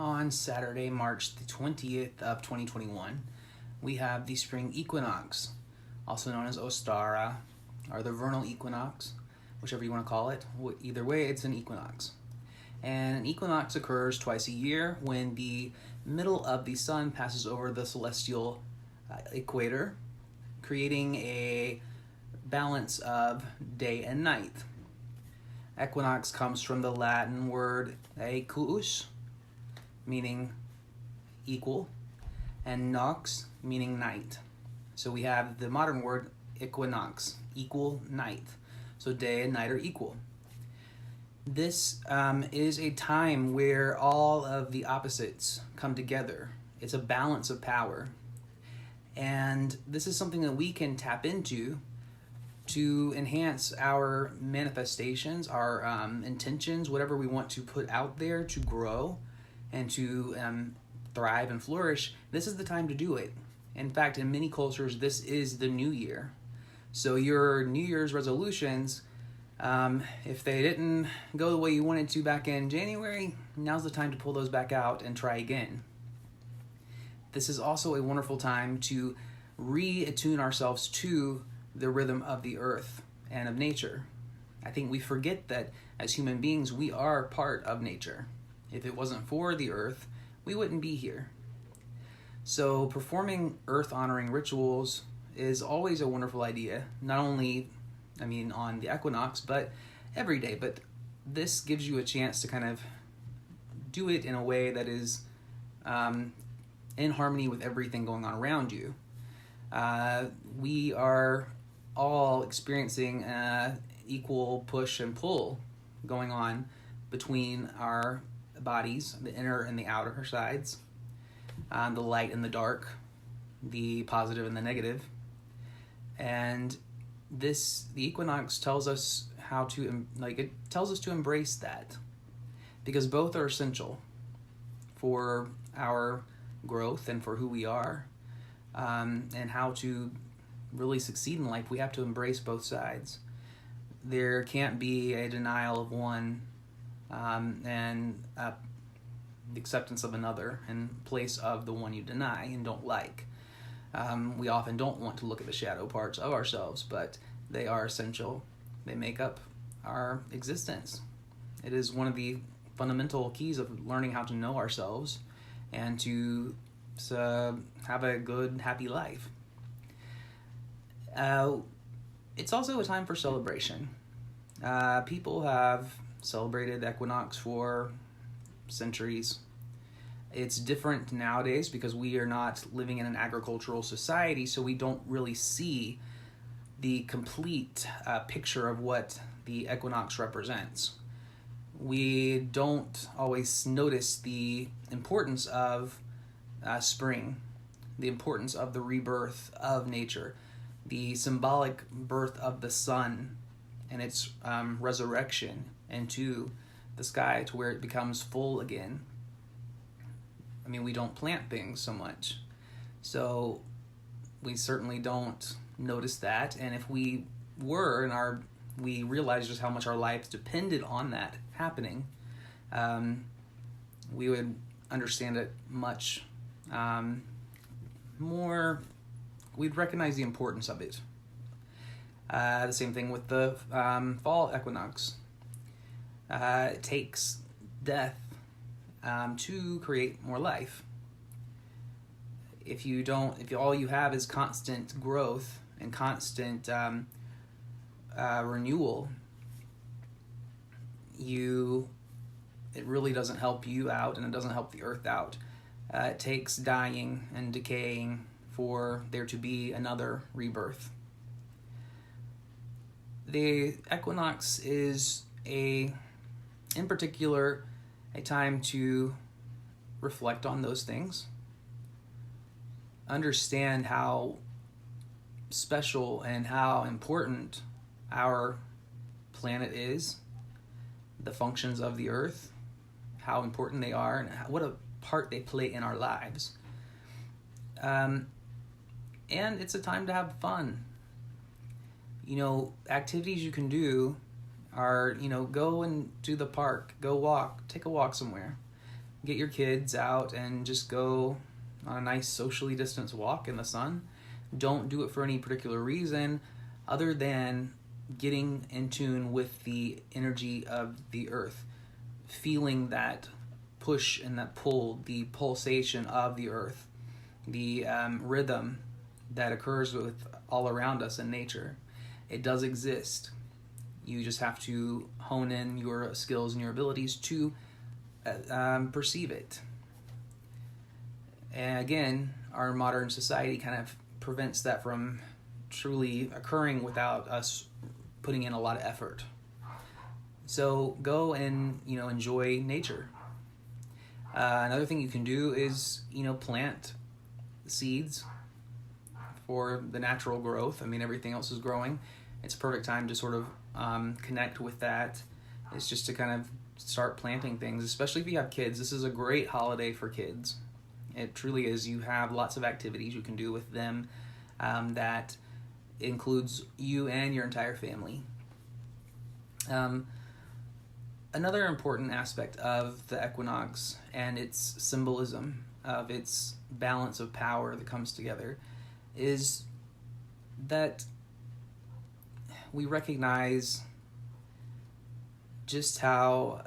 On Saturday, March the 20th of 2021, we have the spring equinox, also known as Ostara, or the vernal equinox, whichever you want to call it. Either way, it's an equinox. And an equinox occurs twice a year when the middle of the sun passes over the celestial equator, creating a balance of day and night. Equinox comes from the Latin word equus, meaning equal, and nox, meaning night. So we have the modern word equinox, equal night. So day and night are equal. This is a time where all of the opposites come together. It's a balance of power. And this is something that we can tap into to enhance our manifestations, our intentions, whatever we want to put out there to grow and to thrive and flourish. This is the time to do it. In fact, in many cultures, this is the new year. So your New Year's resolutions, if they didn't go the way you wanted to back in January, now's the time to pull those back out and try again. This is also a wonderful time to reattune ourselves to the rhythm of the earth and of nature. I think we forget that as human beings, we are part of nature. If it wasn't for the earth, we wouldn't be here. So performing earth-honoring rituals is always a wonderful idea, not only, on the equinox, but every day. But this gives you a chance to kind of do it in a way that is in harmony with everything going on around you. We are all experiencing equal push and pull going on between our bodies, the inner and the outer sides, the light and the dark, the positive and the negative. And the equinox tells us it tells us to embrace that, because both are essential for our growth and for who we are, and how to really succeed in life. We have to embrace both sides. There can't be a denial of one and the acceptance of another in place of the one you deny and don't like. We often don't want to look at the shadow parts of ourselves, but they are essential. They make up our existence. It is one of the fundamental keys of learning how to know ourselves and to have a good, happy life. It's also a time for celebration. People have celebrated equinox for centuries. It's different nowadays because we are not living in an agricultural society, so we don't really see the complete picture of what the equinox represents. We don't always notice the importance of spring, the importance of the rebirth of nature, the symbolic birth of the sun and its resurrection into the sky to where it becomes full again. We don't plant things so much, so we certainly don't notice that. And if we were, and we realized just how much our lives depended on that happening, we would understand it much more. We'd recognize the importance of it. The same thing with the fall equinox. It takes death to create more life. If all you have is constant growth and constant renewal, it really doesn't help you out, and it doesn't help the earth out. It takes dying and decaying for there to be another rebirth. The equinox is in particular, a time to reflect on those things, understand how special and how important our planet is, the functions of the earth, how important they are, and what a part they play in our lives. And it's a time to have fun. Activities you can do are, go into the park, go walk, take a walk somewhere. get your kids out and just go on a nice socially distanced walk in the sun. Don't do it for any particular reason other than getting in tune with the energy of the earth, feeling that push and that pull, the pulsation of the earth, the rhythm that occurs with all around us in nature. It does exist. You just have to hone in your skills and your abilities to perceive it. And again, our modern society kind of prevents that from truly occurring without us putting in a lot of effort. So go and enjoy nature. Another thing you can do is plant seeds for the natural growth. I mean, everything else is growing. It's a perfect time to sort of connect with that. It's just to kind of start planting things, especially if you have kids. This is a great holiday for kids. It truly is. You have lots of activities you can do with them that includes you and your entire family. Another important aspect of the equinox and its symbolism of its balance of power that comes together is that we recognize just how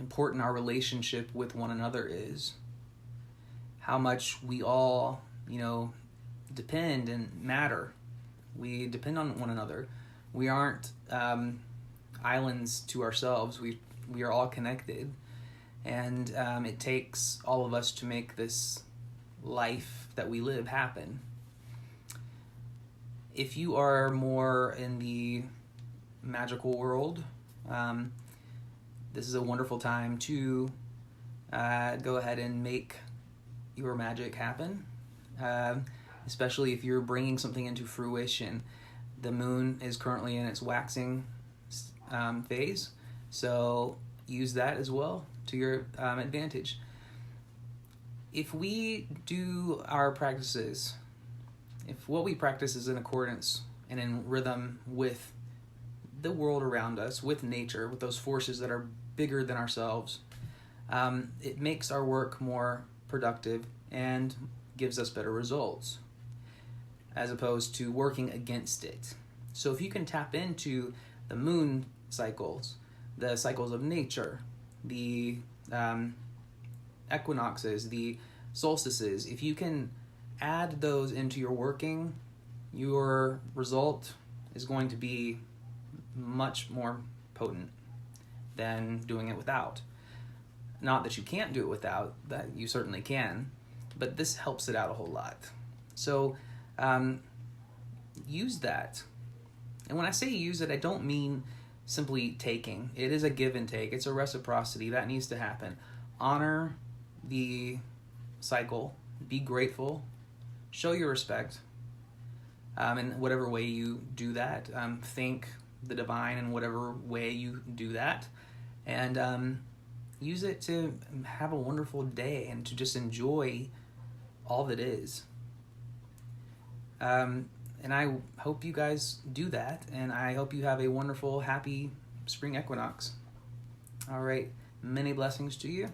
important our relationship with one another is, how much we all, depend and matter. We depend on one another. We aren't islands to ourselves. We are all connected, and it takes all of us to make this life that we live happen. If you are more in the magical world, this is a wonderful time to go ahead and make your magic happen, especially if you're bringing something into fruition. The moon is currently in its waxing phase, so use that as well to your advantage. If we do our practices, if what we practice is in accordance and in rhythm with the world around us, with nature, with those forces that are bigger than ourselves, it makes our work more productive and gives us better results, as opposed to working against it. So if you can tap into the moon cycles, the cycles of nature, the equinoxes, the solstices, if you can add those into your working, your result is going to be much more potent than doing it without. Not that you can't do it without, that you certainly can, but this helps it out a whole lot. So use that. And when I say use it, I don't mean simply taking. It is a give and take. It's a reciprocity that needs to happen. Honor the cycle. Be grateful. Show your respect in whatever way you do that. Thank the divine in whatever way you do that. And use it to have a wonderful day and to just enjoy all that is. And I hope you guys do that, and I hope you have a wonderful, happy spring equinox. All right, many blessings to you.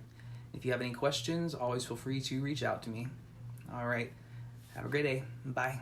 If you have any questions, always feel free to reach out to me. All right, have a great day. Bye.